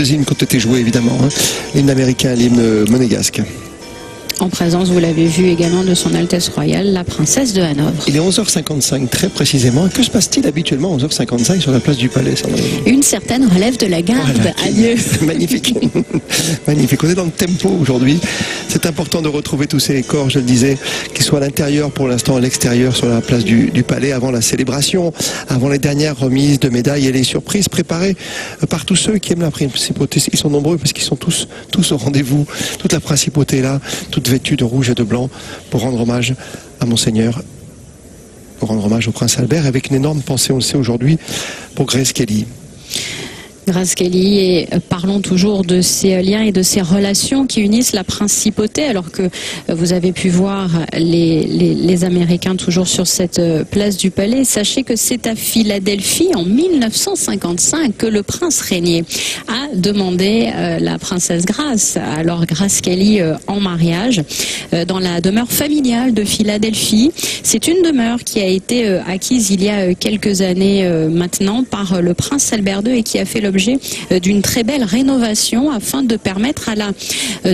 deux hymnes qui ont été joués évidemment, hein. L'hymne américain et l'hymne monégasque. En présence, vous l'avez vu également, de son Altesse Royale, la princesse de Hanovre. Il est 11h55 très précisément. Que se passe-t-il habituellement à 11h55 sur la place du Palais, Sandrine? Une certaine relève de la garde. Voilà. Adieu. Magnifique. Magnifique. On est dans le tempo aujourd'hui. C'est important de retrouver tous ces corps, je le disais, qu'ils soient à l'intérieur pour l'instant, à l'extérieur sur la place du Palais, avant la célébration, avant les dernières remises de médailles et les surprises préparées par tous ceux qui aiment la principauté. Ils sont nombreux parce qu'ils sont tous au rendez-vous. Toute la principauté est là, toute vêtue de rouge et de blanc pour rendre hommage à Monseigneur, pour rendre hommage au Prince Albert, avec une énorme pensée, on le sait aujourd'hui, pour Grace Kelly. Grace Kelly, et parlons toujours de ces liens et de ces relations qui unissent la principauté, alors que vous avez pu voir les Américains toujours sur cette place du Palais. Sachez que c'est à Philadelphie, en 1955, que le prince régné a demandé la princesse Grace, alors Grace Kelly, en mariage, dans la demeure familiale de Philadelphie. C'est une demeure qui a été acquise il y a quelques années maintenant par le prince Albert II et qui a fait l'objet d'une très belle rénovation afin de permettre à la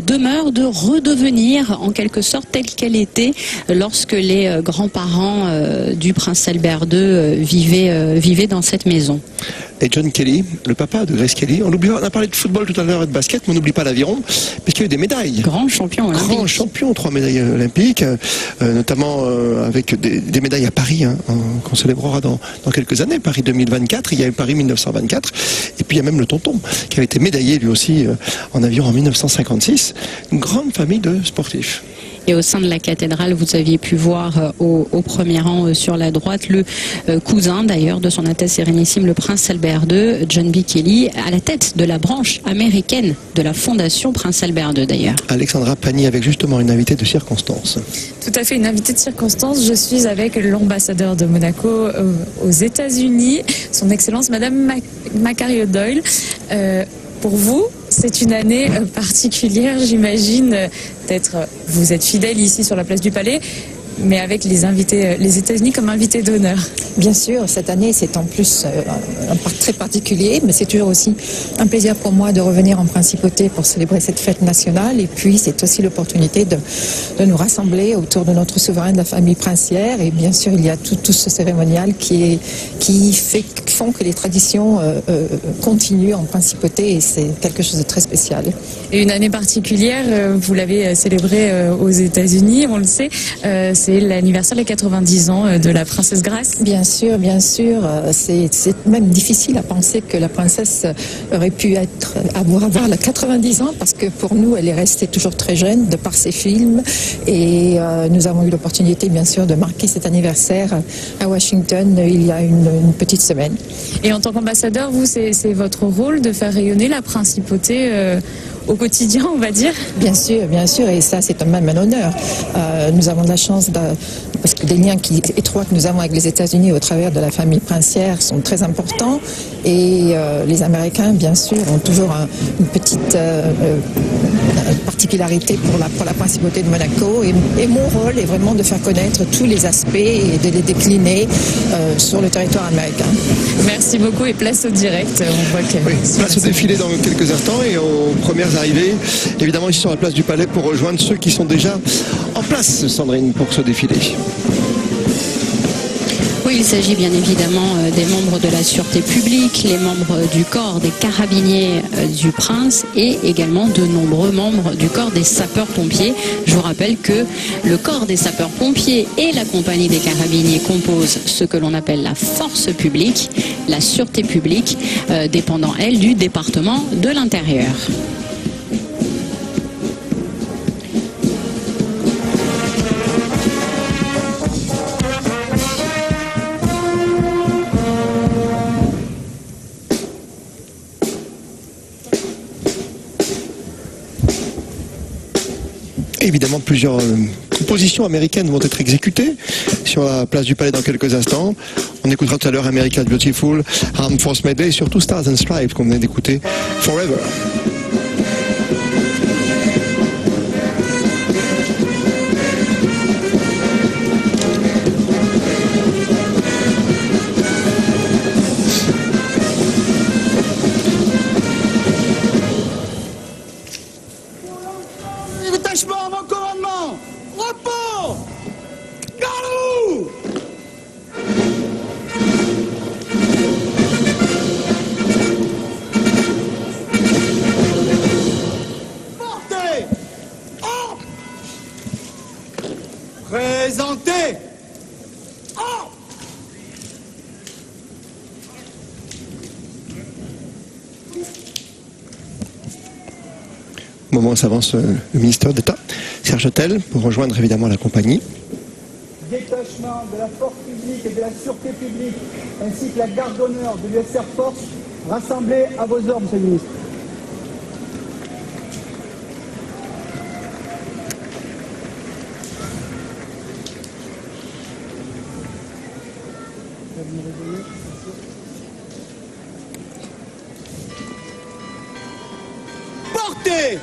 demeure de redevenir en quelque sorte telle qu'elle était lorsque les grands-parents du prince Albert II vivaient dans cette maison. Et John Kelly, le papa de Grace Kelly, on a parlé de football tout à l'heure et de basket, mais on n'oublie pas l'aviron, puisqu'il y a eu des médailles. Grand champion olympique. Grand champion, 3 médailles olympiques, notamment avec des médailles à Paris, hein, qu'on célébrera dans quelques années. Paris 2024, il y a eu Paris 1924, et puis il y a même le tonton, qui avait été médaillé lui aussi en avion en 1956. Une grande famille de sportifs. Et au sein de la cathédrale, vous aviez pu voir au premier rang sur la droite le cousin d'ailleurs de son Altesse Sérénissime, le prince Albert II, John B. Kelly, à la tête de la branche américaine de la fondation Prince Albert II d'ailleurs. Alexandra Pagny avec justement une invitée de circonstance. Tout à fait, une invitée de circonstance. Je suis avec l'ambassadeur de Monaco aux États-Unis, son Excellence Madame Macari O'Doyle. Pour vous, c'est une année particulière, j'imagine. Vous êtes fidèle ici sur la place du Palais, mais avec les États-Unis comme invités d'honneur. Bien sûr, cette année c'est en plus un part très particulier, mais c'est toujours aussi un plaisir pour moi de revenir en principauté pour célébrer cette fête nationale, et puis c'est aussi l'opportunité de nous rassembler autour de notre souverain, de la famille princière, et bien sûr il y a tout ce cérémonial qui font que les traditions continuent en principauté, et c'est quelque chose de très spécial. Et une année particulière, vous l'avez célébrée aux États-Unis, on le sait, c'est l'anniversaire des 90 ans de la princesse Grace. Bien sûr, c'est même difficile à penser que la princesse aurait pu avoir la 90 ans, parce que pour nous, elle est restée toujours très jeune de par ses films, et nous avons eu l'opportunité, bien sûr, de marquer cet anniversaire à Washington il y a une petite semaine. Et en tant qu'ambassadeur, vous, c'est votre rôle de faire rayonner la principauté au quotidien, on va dire? Bien sûr, et ça c'est même un honneur. Nous avons de la chance, parce que des liens étroits que nous avons avec les États-Unis au travers de la famille princière sont très importants, et les Américains, bien sûr, ont toujours une petite particularité pour la principauté de Monaco, et mon rôle est vraiment de faire connaître tous les aspects et de les décliner sur le territoire américain. Merci beaucoup, et place au direct. On voit que... Oui, place au défilé dans quelques instants et aux premières arrivées, évidemment ici sur la place du Palais, pour rejoindre ceux qui sont déjà en place, Sandrine, pour ce défilé. Oui, il s'agit bien évidemment des membres de la sûreté publique, les membres du corps des carabiniers du prince, et également de nombreux membres du corps des sapeurs-pompiers. Je vous rappelle que le corps des sapeurs-pompiers et la compagnie des carabiniers composent ce que l'on appelle la force publique, la sûreté publique, dépendant, elle, du département de l'Intérieur. Évidemment, plusieurs compositions américaines vont être exécutées sur la place du Palais dans quelques instants. On écoutera tout à l'heure America's Beautiful, Armed Force Medley et surtout Stars and Stripes qu'on venait d'écouter, Forever. Au moment où s'avance le ministre d'État, Serge Hautel, pour rejoindre évidemment la compagnie. Détachement de la force publique et de la sûreté publique, ainsi que la garde d'honneur de l'US Air Force, rassemblés à vos ordres, Monsieur le ministre. Portez!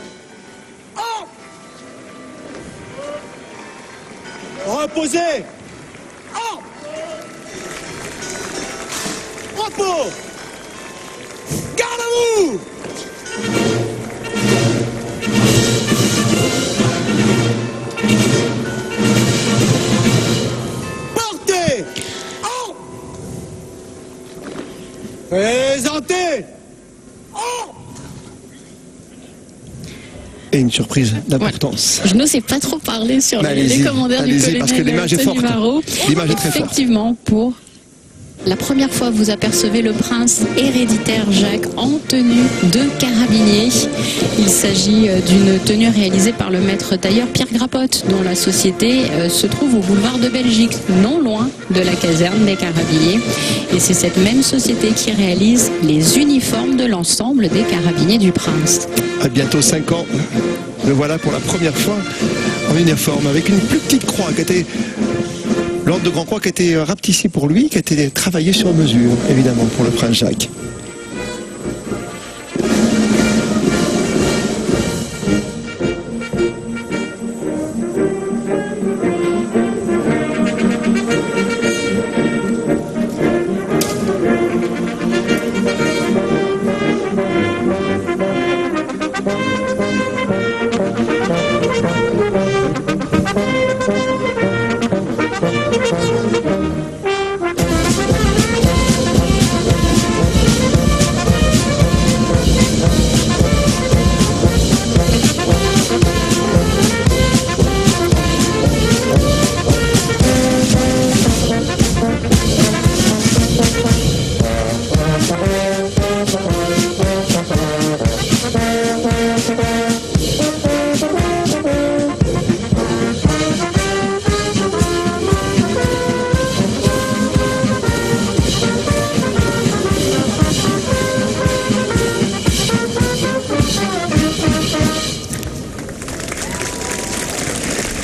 Reposez! Repos! Garde à vous! Portez! Présentez! Et une surprise d'importance. Ouais. Je n'osais pas trop parler sur les commandeurs du colonel parce que l'image est forte. L'image est très forte. Effectivement, pour la première fois, vous apercevez le prince héréditaire Jacques en tenue de carabinier. Il s'agit d'une tenue réalisée par le maître tailleur Pierre Grapotte, dont la société se trouve au boulevard de Belgique, non loin de la caserne des carabiniers. Et c'est cette même société qui réalise les uniformes de l'ensemble des carabiniers du prince. À bientôt 5 ans, le voilà pour la première fois en uniforme, avec une plus petite croix qui était... L'ordre de Grand Croix qui a été rapetissé pour lui, qui a été travaillé sur mesure, évidemment, pour le prince Jacques.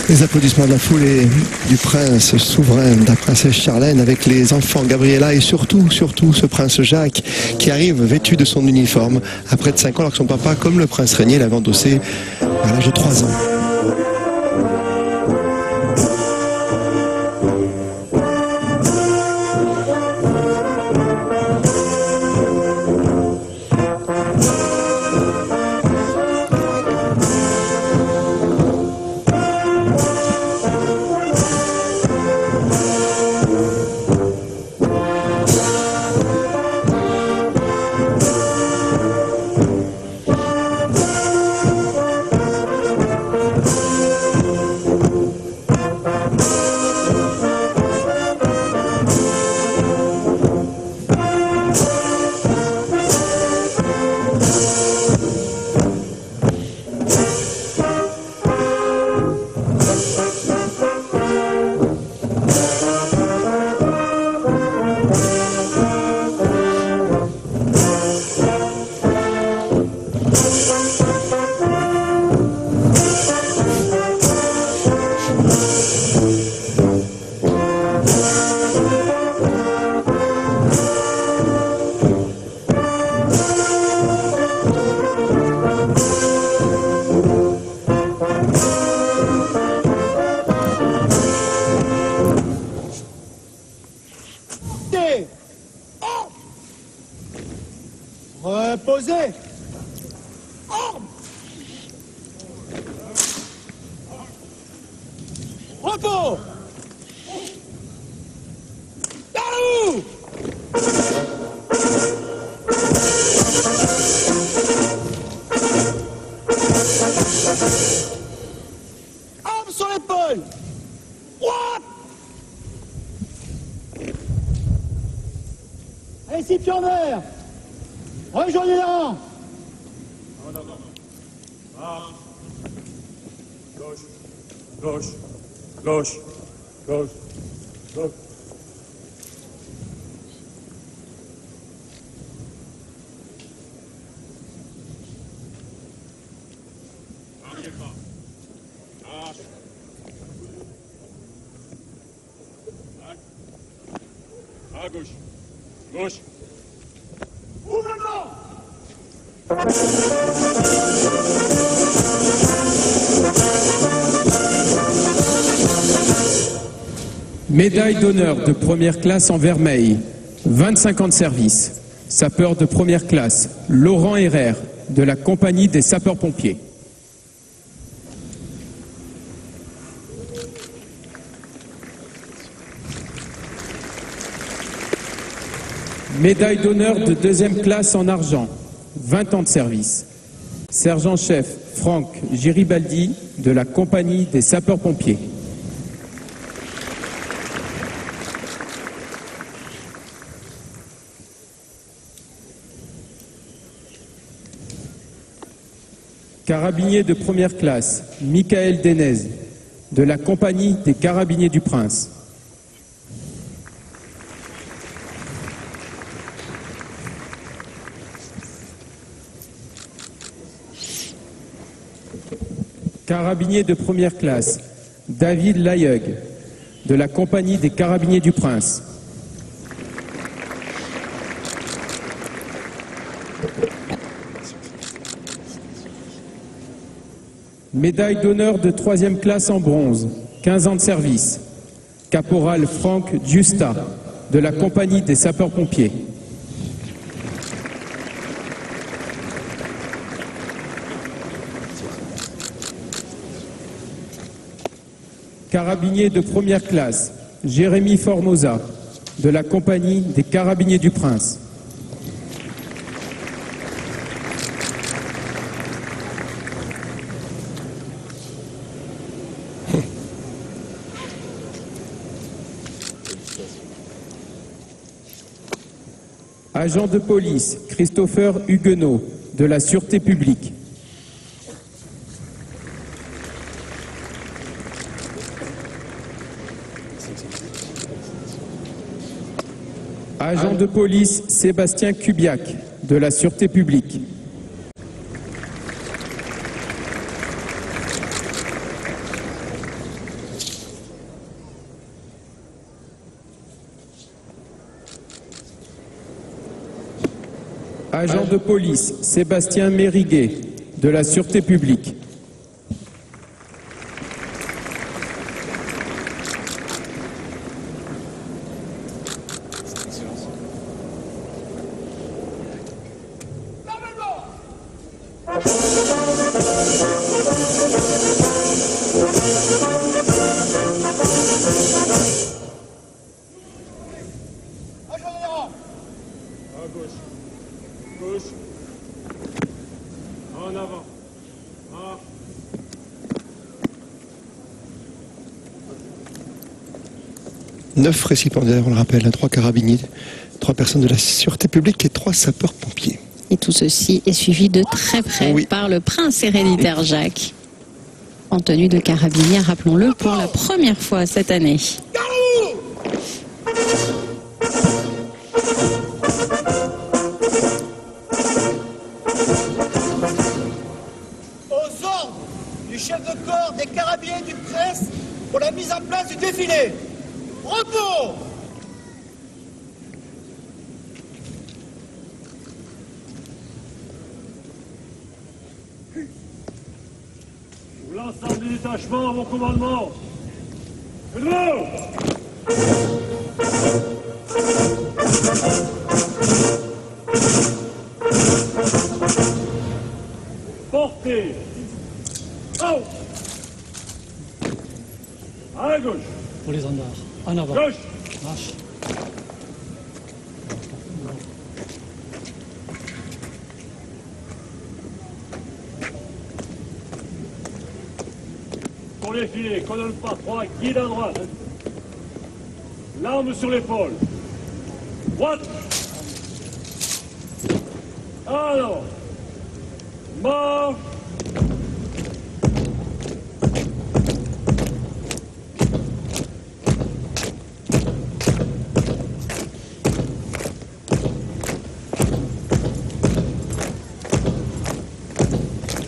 Les applaudissements de la foule et du prince souverain, de la princesse Charlène, avec les enfants Gabriella et surtout ce prince Jacques qui arrive vêtu de son uniforme à près de 5 ans, alors que son papa, comme le prince Régnier, l'avait endossé à l'âge de 3 ans. Reposez. Repos. Debout. Arme sur l'épaule. Droite. récipiendaires, rejoignez les rangs. Gauche, gauche, gauche, gauche, gauche. N'arrivez pas. Marche. À gauche, gauche. Ouvre le blanc. Médaille d'honneur de première classe en vermeil, 25 ans de service. Sapeur de première classe, Laurent Herrère, de la compagnie des sapeurs-pompiers. Médaille d'honneur de deuxième classe en argent, 20 ans de service. Sergent-chef Franck Giribaldi, de la compagnie des sapeurs-pompiers. Carabinier de première classe, Michael Denez, de la compagnie des Carabiniers du Prince. Carabinier de première classe, David Layeug, de la compagnie des Carabiniers du Prince. Médaille d'honneur de troisième classe en bronze, 15 ans de service. Caporal Franck Giusta, de la compagnie des sapeurs-pompiers. Carabinier de première classe, Jérémy Formosa, de la compagnie des Carabiniers du Prince. Agent de police, Christopher Huguenot, de la Sûreté publique. Agent de police, Sébastien Kubiak, de la Sûreté publique. Agent de police, Sébastien Mériguet, de la Sûreté publique. Gauche. En avant. Marche. Neuf récipiendaires, on le rappelle, 3 carabiniers, 3 personnes de la sûreté publique et 3 sapeurs-pompiers. Et tout ceci est suivi de très près par le prince héréditaire Jacques, en tenue de carabinier, rappelons-le, pour la première fois cette année. Aux ordres du chef de corps des carabiniers du Prince pour la mise en place du défilé. Repos! L'ensemble du détachement à mon commandement. Debout! Portez! Oh! À gauche! Pour les standards. En avant. Gauche! Marche. Pour les filets, colonne pas 3, guide à droite. L'arme sur l'épaule. Droite! Alors, marche.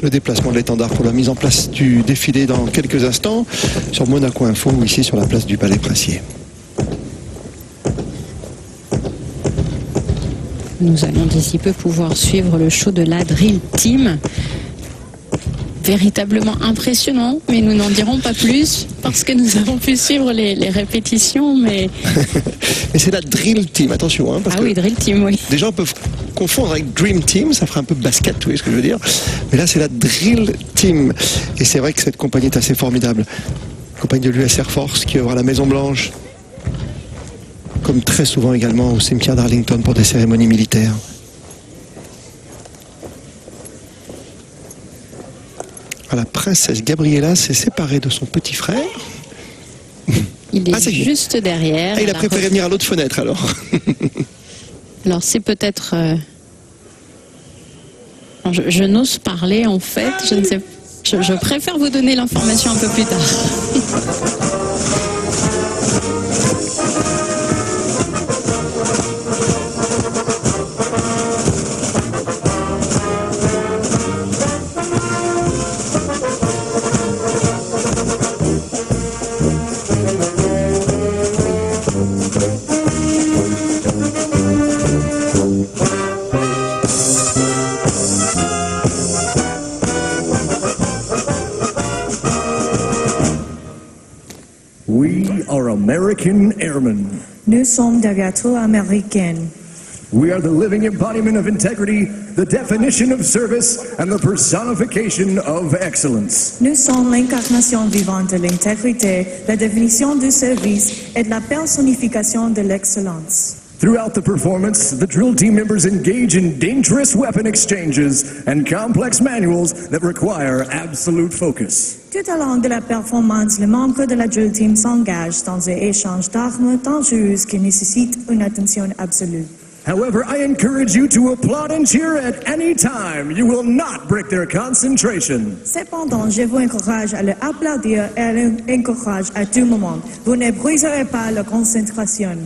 Le déplacement de l'étendard pour la mise en place du défilé dans quelques instants sur Monaco Info ou ici sur la place du Palais Princier. Nous allons d'ici peu pouvoir suivre le show de la Drill Team. Véritablement impressionnant, mais nous n'en dirons pas plus parce que nous avons pu suivre les répétitions. Mais c'est la Drill Team, attention. Parce oui, Drill Team, oui. Des gens peuvent confondre avec Dream Team, ça ferait un peu basket, vous voyez ce que je veux dire. Mais là, c'est la Drill Team. Et c'est vrai que cette compagnie est assez formidable. Compagnie de l'US Air Force qui œuvre à la Maison Blanche, comme très souvent également au cimetière d'Arlington pour des cérémonies militaires. La princesse Gabriella s'est séparée de son petit frère. Il est juste derrière. Il a préféré venir à l'autre fenêtre alors. Alors c'est peut-être... Je n'ose parler en fait. Je ne sais. Je préfère vous donner l'information un peu plus tard. We are American airmen. Nous sommes des gâteaux américains. We are the living embodiment of integrity, the definition of service, and the personification of excellence. Nous sommes l'incarnation vivante de l'intégrité, la définition du service et de la personnification de l'excellence. Throughout the performance, the drill team members engage in dangerous weapon exchanges and complex manuals that require absolute focus. Tout au long de la performance, les membres de la drill team s'engagent dans des échanges d'armes dangereuses qui nécessitent une attention absolue. However, I encourage you to applaud and cheer at any time. You will not break their concentration. Cependant, je vous encourage à l'applaudir et à l'encourager à tout moment. Vous ne briserez pas leur concentration.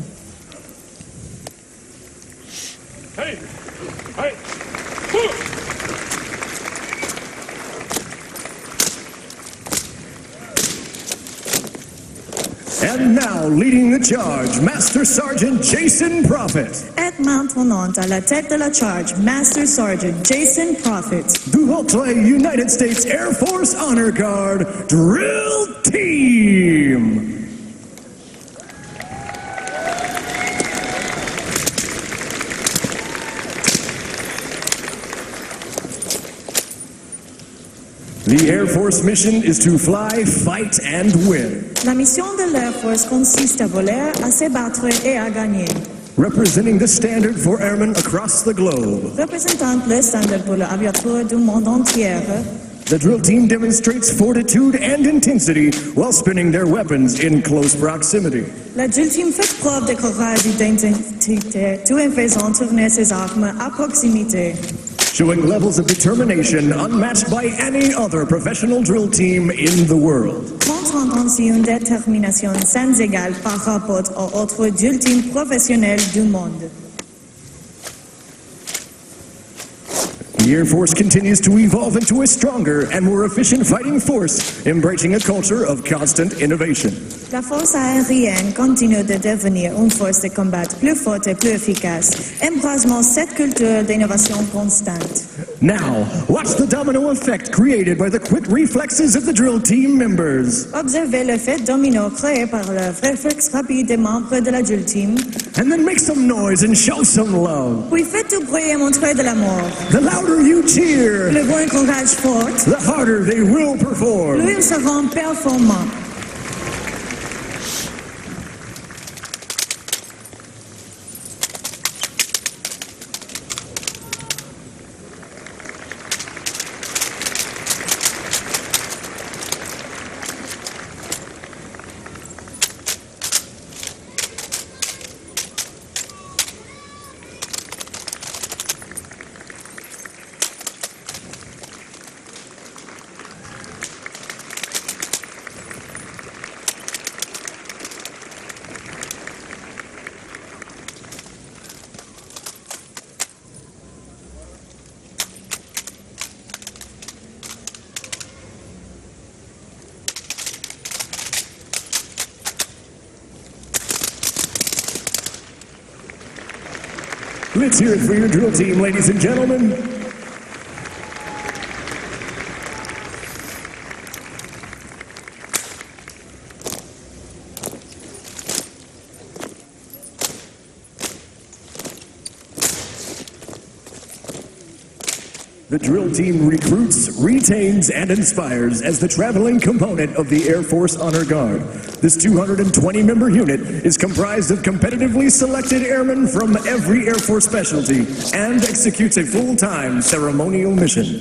Hey! Hey! And now, leading the charge, Master Sergeant Jason Prophet. Et maintenant, à la tête de la charge, Master Sergeant Jason Prophet. Du Haute United States Air Force Honor Guard Drill Team. The Air Force mission is to fly, fight, and win. La mission de l'Air Force consiste à voler, à se battre et à gagner. Representing the standard for airmen across the globe. Représentant le standard pour l'aviateur du monde entier. The drill team demonstrates fortitude and intensity while spinning their weapons in close proximity. La drill team fait preuve de courage et d'intensité tout en faisant tourner ses armes à proximité. Showing levels of determination unmatched by any other professional drill team in the world. Montrant ainsi une détermination sans égale par rapport aux autres drill teams professionnels du monde. The Air Force continues to evolve into a stronger and more efficient fighting force, embracing a culture of constant innovation. La force aérienne continue de devenir une force de combat plus forte et plus efficace, embrassant cette culture d'innovation constante. Now, watch the domino effect created by the quick reflexes of the drill team members. Observez l'effet domino créé par le réflexe rapide des membres de la drill team. And then make some noise and show some love. Puis faites du bruit et montrez de l'amour. The louder you cheer, le vous encourage fort, the harder they will perform. Plus ils seront performants. Let's hear it for your drill team, ladies and gentlemen. The drill team recruits, retains, and inspires as the traveling component of the Air Force Honor Guard. This 220-member unit is comprised of competitively selected airmen from every Air Force specialty and executes a full-time ceremonial mission.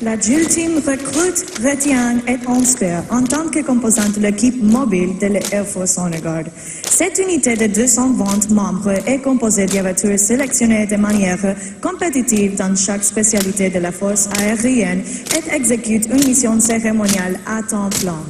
La Drill Team recrute, retient et inspire en tant que composante de l'équipe mobile de l'Air Force Honor Guard. Cette unité de 220 membres est composée d'aviateurs sélectionnés de manière compétitive dans chaque spécialité de la force aérienne et exécute une mission cérémoniale à temps plein.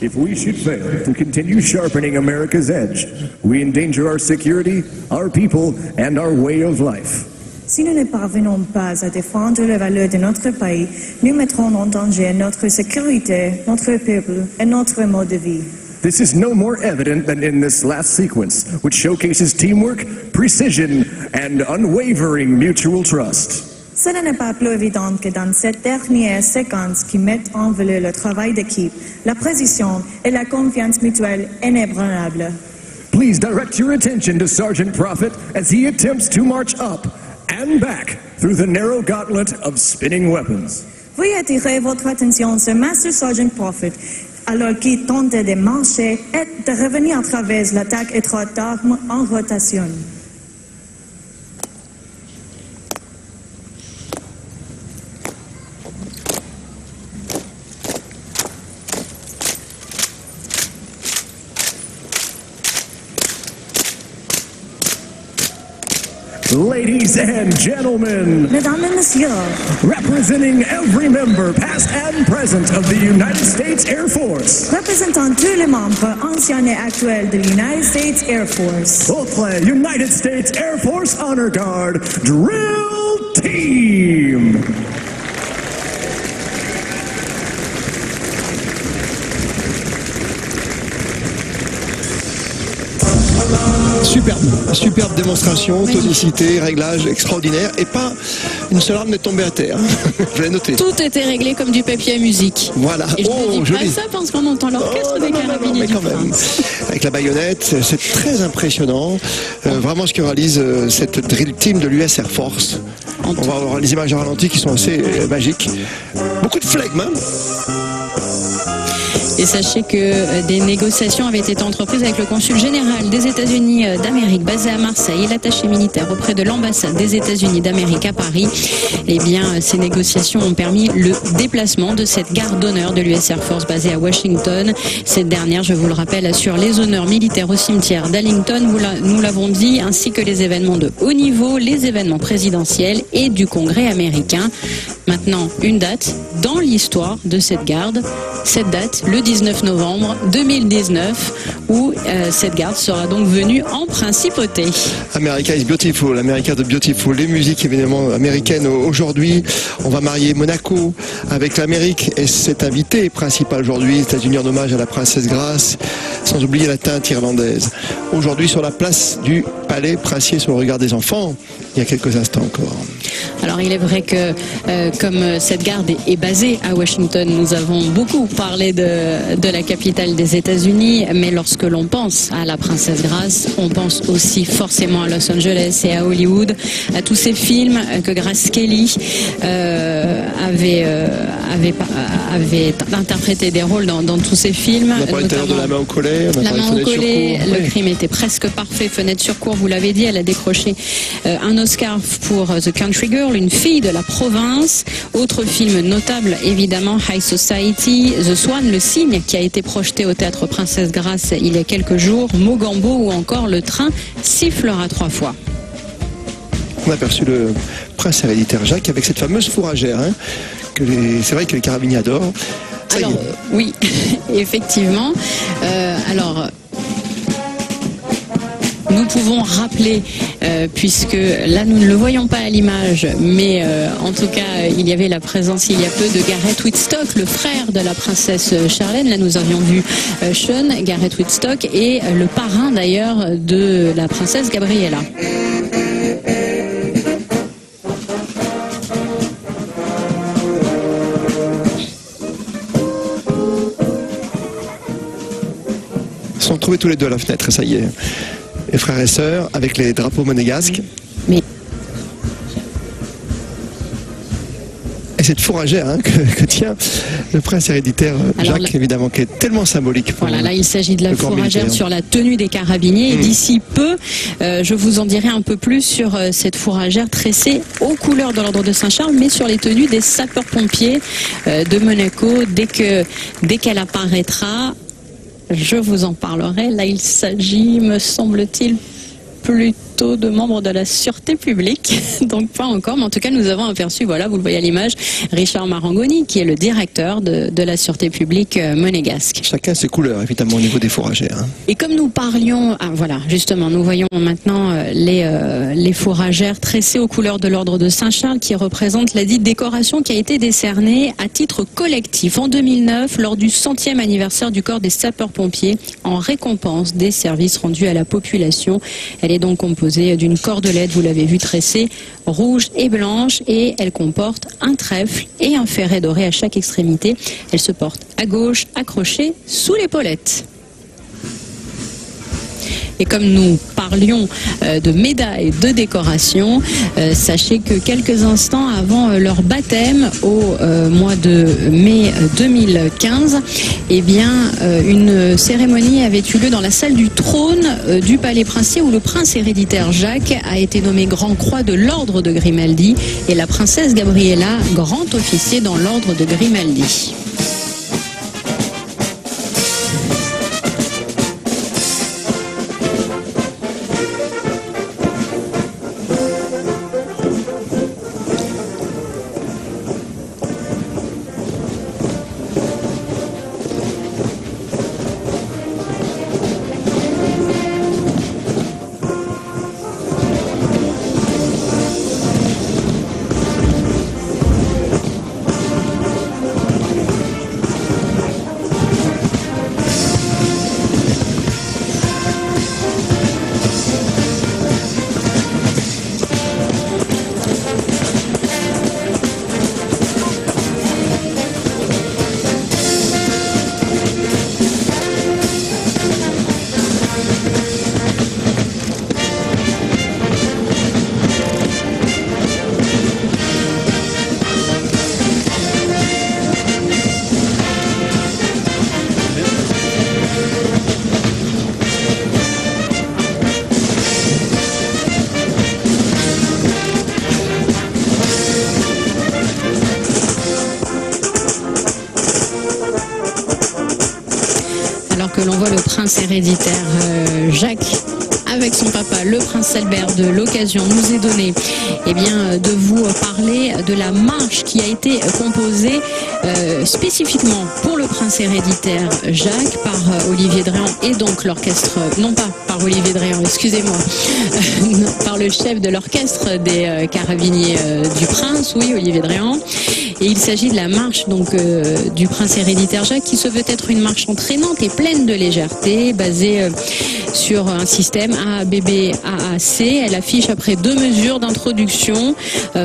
If we should fail to continue sharpening America's edge, we endanger our security, our people, and our way of life. Si nous ne parvenons pas à défendre les valeurs de notre pays, nous mettrons en danger notre sécurité, notre peuple et notre mode de vie. This is no more evident than in this last sequence, which showcases teamwork, precision, and unwavering mutual trust. Cela n'est pas plus évident que dans cette dernière séquence qui met en valeur le travail d'équipe, la précision et la confiance mutuelle inébranlables. Please direct your attention to Sergeant Prophet as he attempts to march up and back through the narrow gauntlet of spinning weapons. Veuillez attirer votre attention sur Master Sergeant Prophet alors qu'il tente de marcher et de revenir à travers l'attaque étroite d'armes en rotation. Ladies and gentlemen, Mesdames et messieurs, representing every member, past and present, of the United States Air Force, représentant tous les membres anciens et actuels de l'United States Air Force, both play United States Air Force Honor Guard Drill Team. Superbe démonstration, tonicité, réglage extraordinaire et pas une seule arme n'est tombée à terre. Je l'ai noté. Tout était réglé comme du papier à musique. Voilà. Et je ne dis pas ça parce qu'on entend l'orchestre des carabiniers du Prince. Avec la baïonnette, c'est très impressionnant. Vraiment ce que réalise cette drill team de l'US Air Force. On va avoir les images ralenties qui sont assez magiques. Beaucoup de flegme. Et sachez que des négociations avaient été entreprises avec le consul général des États-Unis d'Amérique basé à Marseille et l'attaché militaire auprès de l'ambassade des États-Unis d'Amérique à Paris. Eh bien, ces négociations ont permis le déplacement de cette garde d'honneur de l'US Air Force basée à Washington. Cette dernière, je vous le rappelle, assure les honneurs militaires au cimetière d'Arlington, nous l'avons dit, ainsi que les événements de haut niveau, les événements présidentiels et du Congrès américain. Maintenant, une date dans l'histoire de cette garde. Cette date, le 19 novembre 2019, où cette garde sera donc venue en principauté. America is beautiful, America the beautiful. Les musiques évidemment américaines aujourd'hui. On va marier Monaco avec l'Amérique et cet invité principal aujourd'hui, les États-Unis en hommage à la princesse Grace, sans oublier la teinte irlandaise. Aujourd'hui sur la place du Palais Princier, sur le regard des enfants, il y a quelques instants encore. Alors il est vrai que comme cette garde est basée à Washington, nous avons beaucoup parlé de la capitale des États-Unis, mais lorsque l'on pense à la princesse Grace, on pense aussi forcément à Los Angeles et à Hollywood, à tous ces films que Grace Kelly avait interprété des rôles dans tous ces films. On a parlé tout à l'heure de La main au collet. La main au collet, le crime était presque parfait, Fenêtre sur cour, vous l'avez dit, elle a décroché un Oscar pour The Country Girl, une fille de la province. Autre film notable, évidemment, High Society, The Swan, le cygne, qui a été projeté au théâtre Princesse Grace il y a quelques jours, Mogambo ou encore Le train sifflera 3 fois. On a aperçu le prince héréditaire Jacques avec cette fameuse fourragère, hein, c'est vrai que les carabiniers adorent. Alors, oui, effectivement. Nous pouvons rappeler, puisque là nous ne le voyons pas à l'image, mais en tout cas il y avait la présence il y a peu de Gareth Wittstock, le frère de la princesse Charlène. Là nous avions vu Sean, Gareth Wittstock, et le parrain d'ailleurs de la princesse Gabriella. Ils sont trouvés tous les deux à la fenêtre, ça y est. Les frères et sœurs avec les drapeaux monégasques. Mais... Et cette fourragère, hein, que tient le prince héréditaire Jacques, évidemment, qui est tellement symbolique. Voilà, là il s'agit de la fourragère sur la tenue des carabiniers. Et d'ici peu, je vous en dirai un peu plus sur cette fourragère tressée aux couleurs de l'ordre de Saint-Charles, mais sur les tenues des sapeurs-pompiers de Monaco. Dès qu'elle apparaîtra, je vous en parlerai. Là, il s'agit, me semble-t-il, plutôt de membres de la sûreté publique, donc pas encore, mais en tout cas nous avons aperçu, voilà, vous le voyez à l'image, Richard Marangoni, qui est le directeur de la sûreté publique monégasque. Chacun ses couleurs, évidemment, au niveau des fourragères. Hein. Et comme nous parlions, voilà, justement, nous voyons maintenant les fourragères tressées aux couleurs de l'ordre de Saint-Charles, qui représentent la dite décoration qui a été décernée à titre collectif en 2009 lors du 100e anniversaire du corps des sapeurs-pompiers en récompense des services rendus à la population. Elle est donc composée d'une cordelette, vous l'avez vu, tressée, rouge et blanche, et elle comporte un trèfle et un ferret doré à chaque extrémité. Elle se porte à gauche, accrochée sous l'épaulette. Et comme nous parlions de médailles, de décorations, sachez que quelques instants avant leur baptême, au mois de mai 2015, eh bien, une cérémonie avait eu lieu dans la salle du trône du Palais Princier, où le prince héréditaire Jacques a été nommé Grand Croix de l'Ordre de Grimaldi et la princesse Gabriella Grand Officier dans l'Ordre de Grimaldi. Alors que l'on voit le prince héréditaire Jacques avec son papa, le prince Albert, de l'occasion nous est donnée de vous parler de la marche qui a été composée spécifiquement pour le prince héréditaire Jacques par Olivier Dréan et donc l'orchestre, non pas par Olivier Dréan, excusez-moi, par le chef de l'orchestre des carabiniers du prince, oui, Olivier Dréan. Et il s'agit de la marche donc du prince héréditaire Jacques, qui se veut être une marche entraînante et pleine de légèreté, basée sur un système AABB AAC. Elle affiche après 2 mesures d'introduction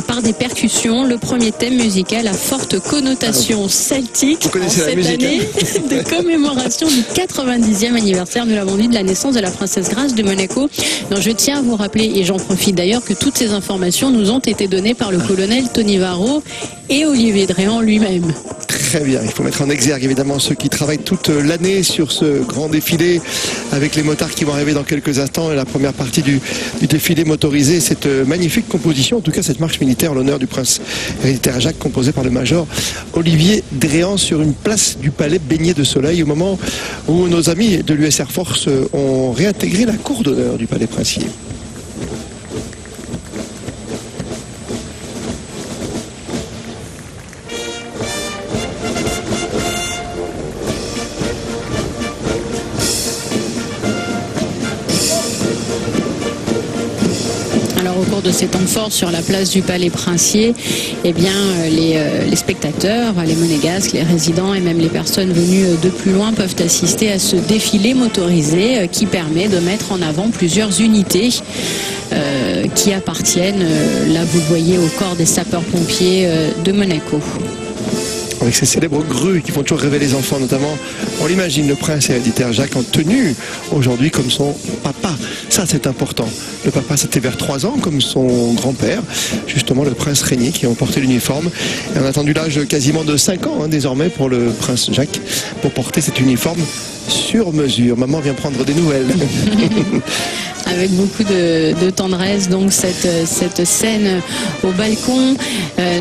par des percussions le premier thème musical à forte connotation celtique en cette année de commémoration du 90e anniversaire, nous l'avons dit, de la naissance de la princesse Grace de Monaco. Donc je tiens à vous rappeler, et j'en profite d'ailleurs, que toutes ces informations nous ont été données par le colonel Tony Varro et Olivier Dréan lui-même. Très bien, il faut mettre en exergue évidemment ceux qui travaillent toute l'année sur ce grand défilé avec les motards qui vont arriver dans quelques instants et la première partie du défilé motorisé, cette magnifique composition, en tout cas cette marche militaire en l'honneur du prince héréditaire Jacques composée par le major Olivier Dréan sur une place du palais baignée de soleil au moment où nos amis de l'US Air Force ont réintégré la cour d'honneur du palais princier. Alors au cours de ces temps forts sur la place du Palais Princier, eh bien, les spectateurs, les monégasques, les résidents et même les personnes venues de plus loin peuvent assister à ce défilé motorisé qui permet de mettre en avant plusieurs unités qui appartiennent, là vous le voyez, au corps des sapeurs-pompiers de Monaco. Avec ces célèbres grues qui font toujours rêver les enfants, notamment, on l'imagine, le prince héréditaire Jacques en tenue aujourd'hui comme son papa. Ça, c'est important. Le papa, c'était vers 3 ans, comme son grand-père, justement le prince Régnier, qui ont porté l'uniforme. Et on a attendu l'âge quasiment de 5 ans, désormais, pour le prince Jacques, pour porter cet uniforme sur mesure. Maman vient prendre des nouvelles. Avec beaucoup de tendresse, donc cette scène au balcon.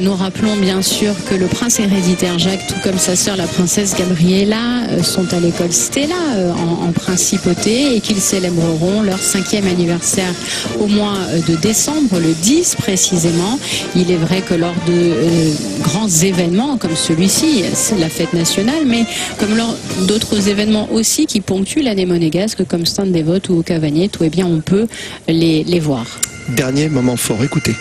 Nous rappelons bien sûr que le prince héréditaire Jacques, tout comme sa sœur la princesse Gabriella, sont à l'école Stella en principauté et qu'ils célébreront leur 5e anniversaire au mois de décembre, le 10 précisément. Il est vrai que lors de grands événements comme celui-ci, c'est la fête nationale, mais comme lors d'autres événements aussi qui ponctuent l'année monégasque, comme Stand des Votes ou au Cavagnet, tout, eh bien on peut les voir. Dernier moment fort, écoutez.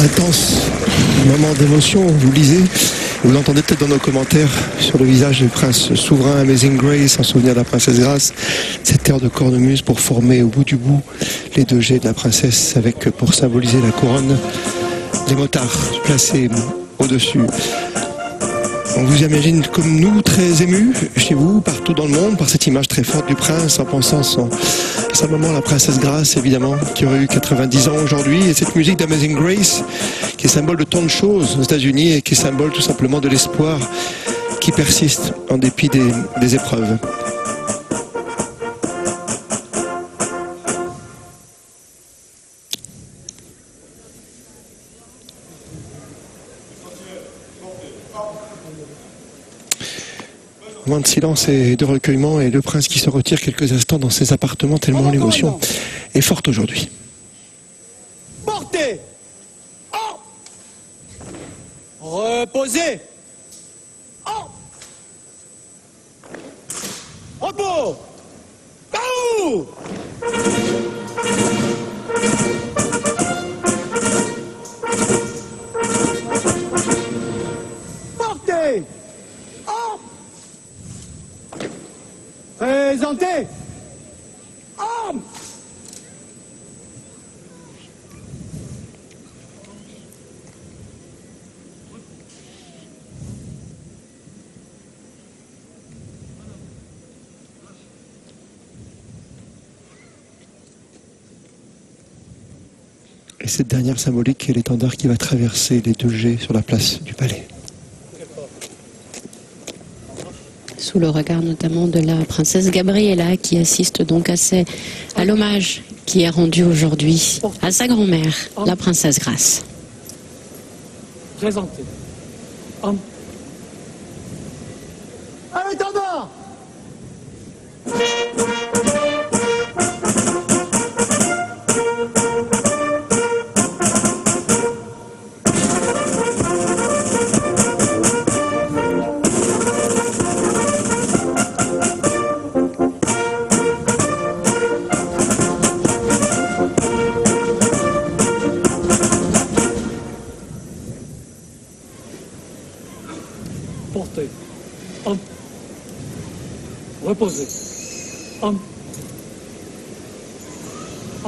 intense, moment d'émotion, vous lisez, vous l'entendez peut-être dans nos commentaires sur le visage du prince souverain Amazing Grace, en souvenir de la princesse Grace, cette air de cornemuse pour former au bout du bout les 2 G de la princesse, avec pour symboliser la couronne, les motards placés au-dessus. On vous imagine comme nous, très émus chez vous, partout dans le monde, par cette image très forte du prince, en pensant à sa maman, la princesse Grace, évidemment, qui aurait eu 90 ans aujourd'hui, et cette musique d'Amazing Grace, qui est symbole de tant de choses aux États-Unis, et qui est symbole tout simplement de l'espoir qui persiste en dépit des épreuves. Moins de silence et de recueillement, et le prince qui se retire quelques instants dans ses appartements tellement l'émotion est forte aujourd'hui. Portez. Oh. Reposez. Oh. Repos. Baou. Portez. Oh. Présentez. Armes. Et cette dernière symbolique est l'étendard qui va traverser les 2 G sur la place du palais. Sous le regard notamment de la princesse Gabriella, qui assiste donc à l'hommage qui est rendu aujourd'hui à sa grand-mère, la princesse Grace. Présentez. Allez, étendard. Portez. Reposez. En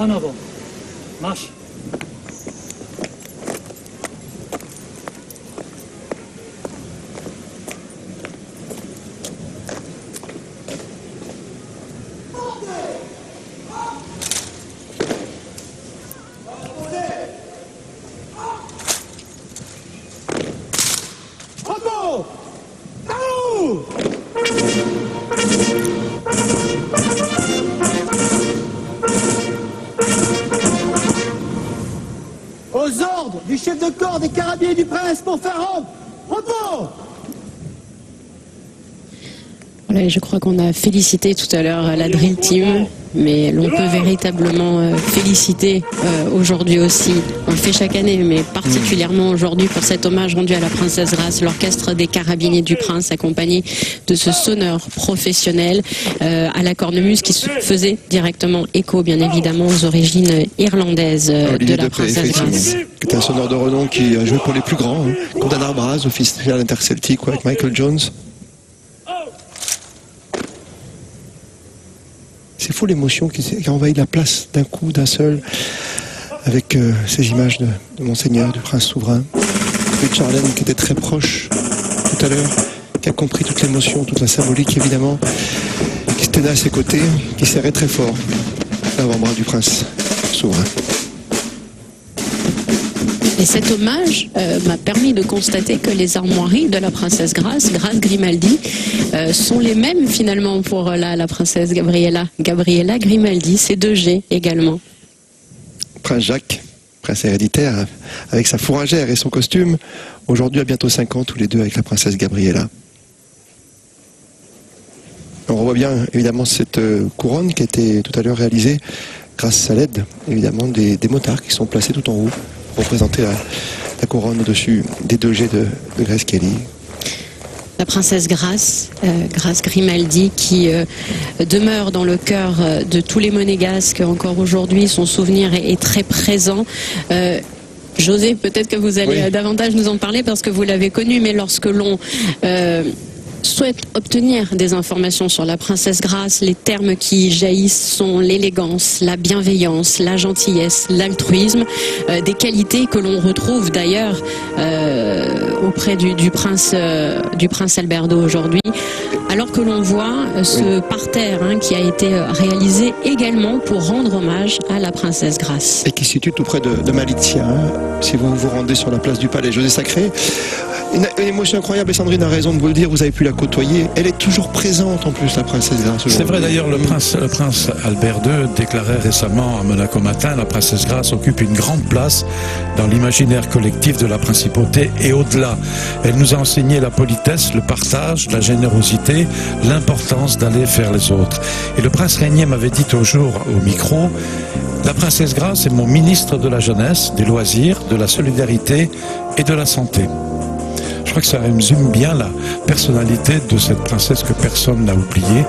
avant. Marche. Repos. Baou. Aux ordres du chef de corps des carabiniers du prince pour faire ordre. Repos. Voilà, je crois qu'on a félicité tout à l'heure la Dream Team, mais l'on peut véritablement féliciter aujourd'hui aussi. On le fait chaque année, mais particulièrement aujourd'hui pour cet hommage rendu à la princesse Grace, l'orchestre des carabiniers du prince accompagné de ce sonneur professionnel à la cornemuse qui se faisait directement écho bien évidemment aux origines irlandaises de la princesse Grace. C'est un sonneur de renom qui a joué pour les plus grands, comme Dan Arbraz au Festival Interceltique avec Michael Jones. C'est fou l'émotion qui a envahi la place d'un coup, d'un seul, avec ces images de Monseigneur, du prince souverain, de Charlène qui était très proche tout à l'heure, qui a compris toute l'émotion, toute la symbolique évidemment, qui se tenait à ses côtés, qui serrait très fort l'avant-bras du prince souverain. Et cet hommage m'a permis de constater que les armoiries de la princesse Grace Grimaldi, sont les mêmes finalement pour la princesse Gabriella Grimaldi, c'est 2 G également. Prince Jacques, prince héréditaire, avec sa fourragère et son costume, aujourd'hui à bientôt 5 ans, tous les deux avec la princesse Gabriella. On revoit bien évidemment cette couronne qui a été tout à l'heure réalisée grâce à l'aide évidemment des motards qui sont placés tout en haut pour représenter la couronne au-dessus des 2 G de Grace Kelly. La princesse Grace Grimaldi qui demeure dans le cœur de tous les monégasques encore aujourd'hui. Son souvenir est très présent. José, peut-être que vous allez davantage nous en parler parce que vous l'avez connu, mais lorsque l'on souhaite obtenir des informations sur la princesse Grace, les termes qui jaillissent sont l'élégance, la bienveillance, la gentillesse, l'altruisme, des qualités que l'on retrouve d'ailleurs auprès du prince Albert II aujourd'hui. Alors que l'on voit ce parterre qui a été réalisé également pour rendre hommage à la princesse Grace. Et qui se situe tout près de Malizia, si vous vous rendez sur la place du Palais. José Sacré, une émotion incroyable, et Sandrine a raison de vous le dire, vous avez pu la côtoyer. Elle est toujours présente en plus, la princesse Grace. C'est vrai d'ailleurs, le prince Albert II déclarait récemment à Monaco Matin, la princesse Grace occupe une grande place dans l'imaginaire collectif de la principauté et au-delà. Elle nous a enseigné la politesse, le partage, la générosité, l'importance d'aller vers les autres. Et le prince Régnier m'avait dit au jour au micro, la princesse Grace est mon ministre de la jeunesse, des loisirs, de la solidarité et de la santé. Je crois que ça résume bien la personnalité de cette princesse que personne n'a oubliée.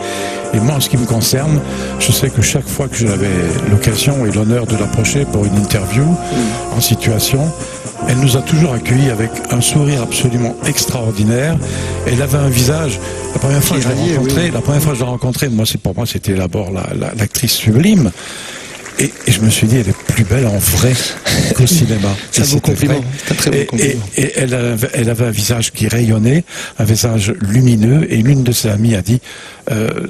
Et moi, en ce qui me concerne, je sais que chaque fois que j'avais l'occasion et l'honneur de l'approcher pour une interview en situation, elle nous a toujours accueillis avec un sourire absolument extraordinaire. Elle avait un visage, la première fois que je l'ai rencontrée, pour moi c'était d'abord l'actrice sublime. Et je me suis dit, elle est plus belle en vrai qu'au cinéma. C'est un beau compliment. C'est un très beau compliment. Et elle avait un visage qui rayonnait, un visage lumineux. Et l'une de ses amies a dit,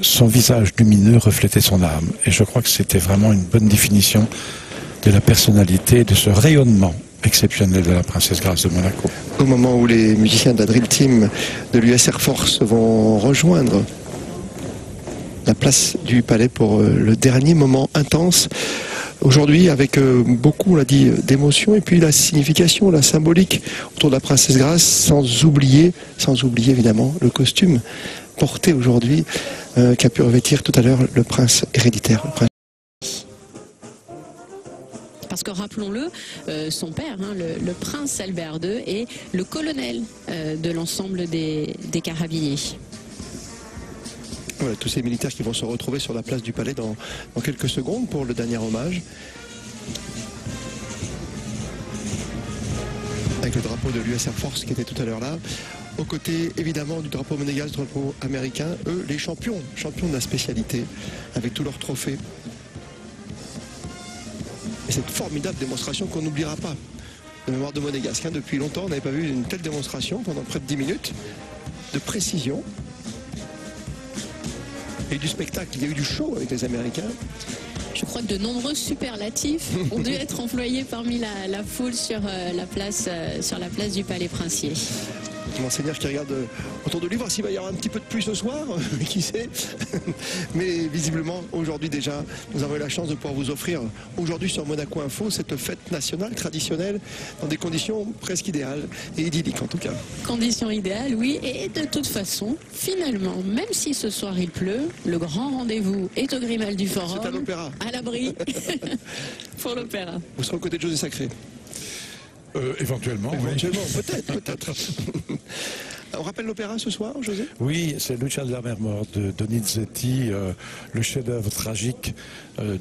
son visage lumineux reflétait son âme. Et je crois que c'était vraiment une bonne définition de la personnalité, de ce rayonnement exceptionnel de la princesse Grace de Monaco. Au moment où les musiciens de la Drill Team de l'US Air Force vont rejoindre la place du Palais pour le dernier moment intense. Aujourd'hui, avec beaucoup, on l'a dit, d'émotion, et puis la signification, la symbolique autour de la princesse Grace, sans oublier évidemment le porté aujourd'hui qu'a pu revêtir tout à l'heure le prince héréditaire. Parce que rappelons-le, son père, le prince Albert II, est le colonel de l'ensemble des carabiniers. Voilà, tous ces militaires qui vont se retrouver sur la place du Palais dans quelques secondes pour le dernier hommage. Avec le drapeau de l'US Air Force qui était tout à l'heure là. Aux côtés évidemment du drapeau monégasque, du drapeau américain, eux les champions de la spécialité, avec tous leurs trophées. Et cette formidable démonstration qu'on n'oubliera pas de mémoire de monégasque. Depuis longtemps, on n'avait pas vu une telle démonstration pendant près de 10 minutes de précision. Il y a eu du spectacle, il y a eu du show avec les Américains. Je crois que de nombreux superlatifs ont dû être employés parmi la foule sur la place du Palais Princier. Monseigneur qui regarde autour de lui, voir s'il va y avoir un petit peu de pluie ce soir, qui sait. Mais visiblement, aujourd'hui déjà, nous avons eu la chance de pouvoir vous offrir, aujourd'hui sur Monaco Info, cette fête nationale traditionnelle dans des conditions presque idéales et idylliques en tout cas. Conditions idéales, oui, et de toute façon, finalement, même si ce soir il pleut, le grand rendez-vous est au Grimal du Forum. C'est à l'Opéra. À l'abri pour l'Opéra. Vous serez aux côtés de José Sacré. Éventuellement, peut-être. On rappelle l'opéra ce soir, José? Oui, c'est Lucia della Mer de Donizetti, le chef-d'œuvre tragique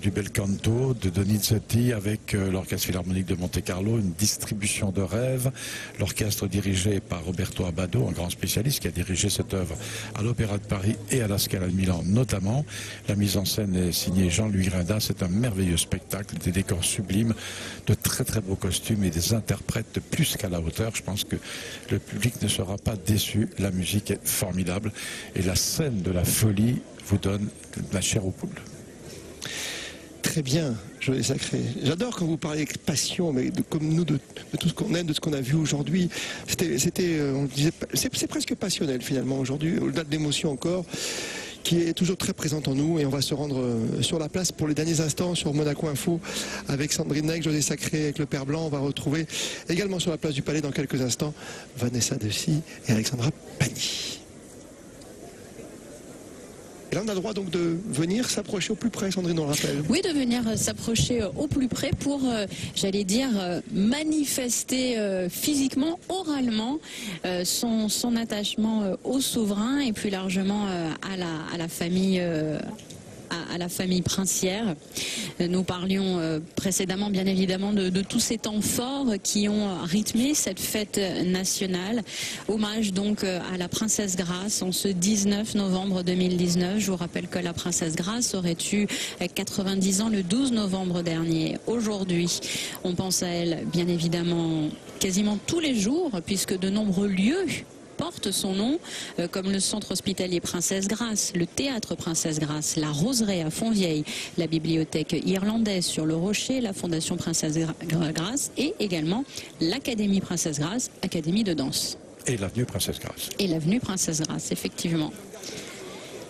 du bel canto de Donizetti avec l'Orchestre Philharmonique de Monte-Carlo, une distribution de rêves. L'orchestre dirigé par Roberto Abbado, un grand spécialiste qui a dirigé cette œuvre à l'Opéra de Paris et à la Scala de Milan notamment. La mise en scène est signée Jean-Louis Grinda. C'est un merveilleux spectacle, des décors sublimes, de très très beaux costumes et des interprètes plus qu'à la hauteur. Je pense que le public ne sera pas déçu. La musique est formidable et la scène de la folie vous donne la chair aux poules. Très bien, José Sacré. J'adore quand vous parlez avec passion, mais comme nous, de tout ce qu'on aime, de ce qu'on a vu aujourd'hui. C'est presque passionnel finalement aujourd'hui, au-delà de l'émotion encore, qui est toujours très présente en nous, et on va se rendre sur la place pour les derniers instants sur Monaco Info avec Sandrine Nec, José Sacré, avec le Père Blanc. On va retrouver également sur la place du Palais dans quelques instants Vanessa Dessy et Alexandra Pagny. Et là, on a le droit donc de venir s'approcher au plus près, Sandrine, on le rappelle. Oui, de venir s'approcher au plus près pour, j'allais dire, manifester physiquement, oralement, son attachement au souverain et plus largement à la famille à la famille princière. Nous parlions précédemment bien évidemment de tous ces temps forts qui ont rythmé cette fête nationale. Hommage donc à la princesse Grace en ce 19 novembre 2019. Je vous rappelle que la princesse Grace aurait eu 90 ans le 12 novembre dernier. Aujourd'hui, on pense à elle bien évidemment quasiment tous les jours puisque de nombreux lieux portent son nom, comme le centre hospitalier Princesse Grace, le théâtre Princesse Grace, la roseraie à Fontvieille, la bibliothèque irlandaise sur le Rocher, la fondation Princesse Grace et également l'académie Princesse Grace, académie de danse. Et l'avenue Princesse Grace. Et l'avenue Princesse Grace, effectivement.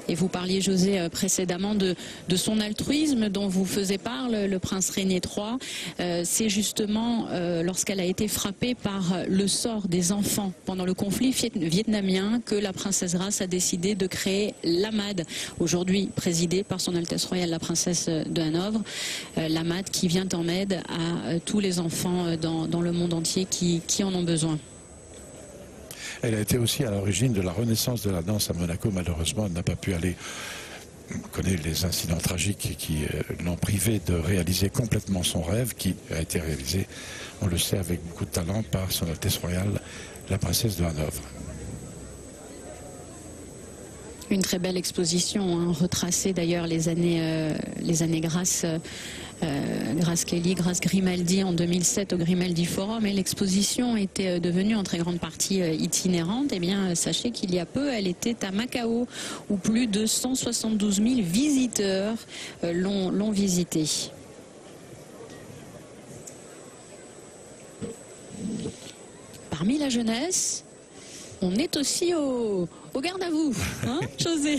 Et vous parliez, José, précédemment de son altruisme dont vous faisiez part, le prince René III. C'est justement lorsqu'elle a été frappée par le sort des enfants pendant le conflit vietnamien que la princesse Grace a décidé de créer l'AMAD, aujourd'hui présidée par son Altesse Royale la princesse de Hanovre. L'AMAD qui vient en aide à tous les enfants dans le monde entier qui en ont besoin. Elle a été aussi à l'origine de la renaissance de la danse à Monaco. Malheureusement, elle n'a pas pu aller. On connaît les incidents tragiques qui l'ont privée de réaliser complètement son rêve, qui a été réalisé, on le sait, avec beaucoup de talent par son Altesse Royale, la princesse de Hanovre. Une très belle exposition, hein, retracée d'ailleurs les années Grace Kelly, Grace Grimaldi en 2007 au Grimaldi Forum, et l'exposition était devenue en très grande partie itinérante. Eh bien, sachez qu'il y a peu, elle était à Macao, où plus de 172 000 visiteurs l'ont visitée. Parmi la jeunesse, on est aussi au garde à vous, hein, José.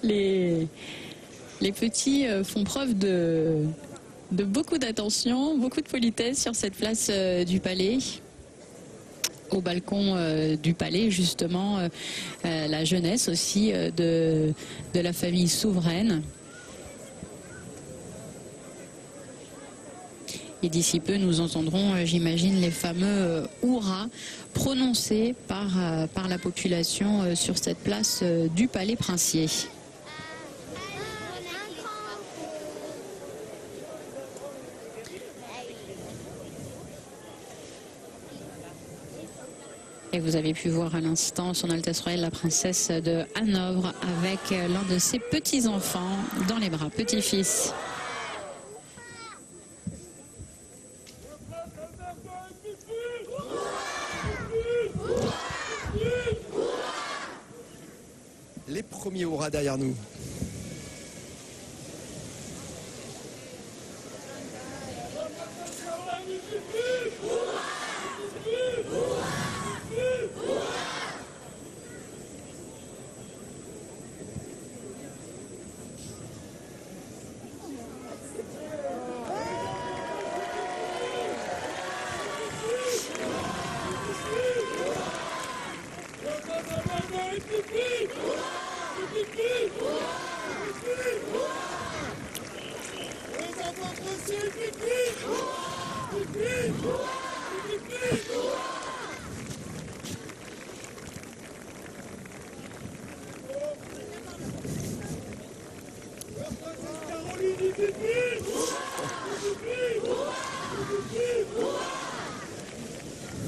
Les petits font preuve de beaucoup d'attention, beaucoup de politesse sur cette place du Palais. Au balcon du Palais, justement, la jeunesse aussi de la famille souveraine. Et d'ici peu, nous entendrons, j'imagine, les fameux hurrahs prononcés par la population sur cette place du Palais Princier. Et vous avez pu voir à l'instant son Altesse Royale la princesse de Hanovre avec l'un de ses petits-enfants dans les bras, petit-fils. Les premiers hurrahs derrière nous.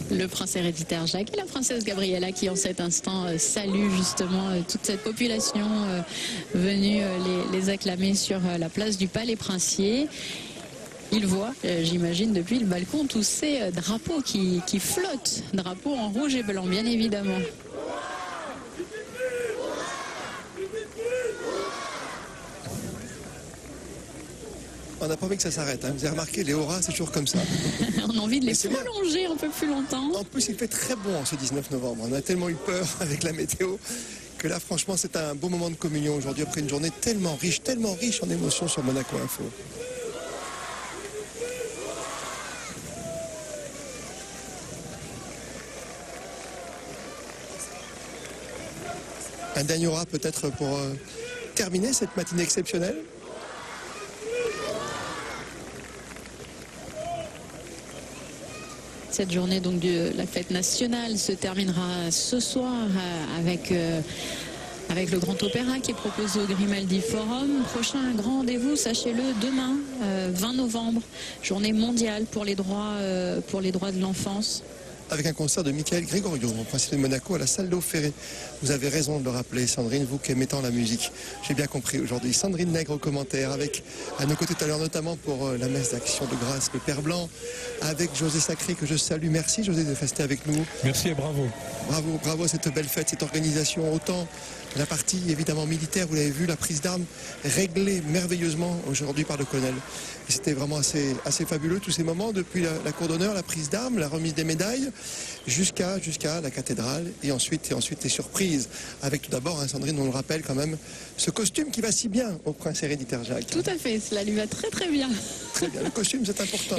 Le prince héréditaire Jacques et la princesse Gabriella qui en cet instant saluent justement toute cette population venue les acclamer sur la place du Palais Princier. Ils voient, j'imagine, depuis le balcon tous ces drapeaux qui flottent, drapeaux en rouge et blanc bien évidemment. On n'a pas envie que ça s'arrête, hein. Vous avez remarqué, les hurrahs, c'est toujours comme ça. On a envie de les prolonger un peu plus longtemps. En plus, il fait très bon ce 19 novembre. On a tellement eu peur avec la météo que là, franchement, c'est un beau moment de communion aujourd'hui après une journée tellement riche en émotions sur Monaco Info. Un dernier hurrah peut-être pour terminer cette matinée exceptionnelle. Cette journée donc de la fête nationale se terminera ce soir avec Avec le Grand Opéra qui est proposé au Grimaldi Forum. Prochain grand rendez-vous, sachez-le, demain, 20 novembre, journée mondiale pour les droits de l'enfance. Avec un concert de Michael Gregorio, au Principe de Monaco, à la salle d'eau Ferré. Vous avez raison de le rappeler, Sandrine, vous qui aimez tant la musique. J'ai bien compris aujourd'hui. Sandrine Nègre au commentaire, avec à nos côtés tout à l'heure, notamment pour la messe d'Action de grâce, le Père Blanc, avec José Sacré, que je salue. Merci José de rester avec nous. Merci et bravo. Bravo, bravo à cette belle fête, cette organisation. Autant la partie évidemment militaire, vous l'avez vu, la prise d'armes réglée merveilleusement aujourd'hui par le colonel. Et c'était vraiment assez fabuleux tous ces moments, depuis la cour d'honneur, la prise d'armes, la remise des médailles, jusqu'à la cathédrale et ensuite les surprises. Avec tout d'abord, Sandrine, on le rappelle quand même, ce costume qui va si bien au prince héréditaire Jacques. Tout à fait, cela lui va très très bien. Très bien, le costume c'est important.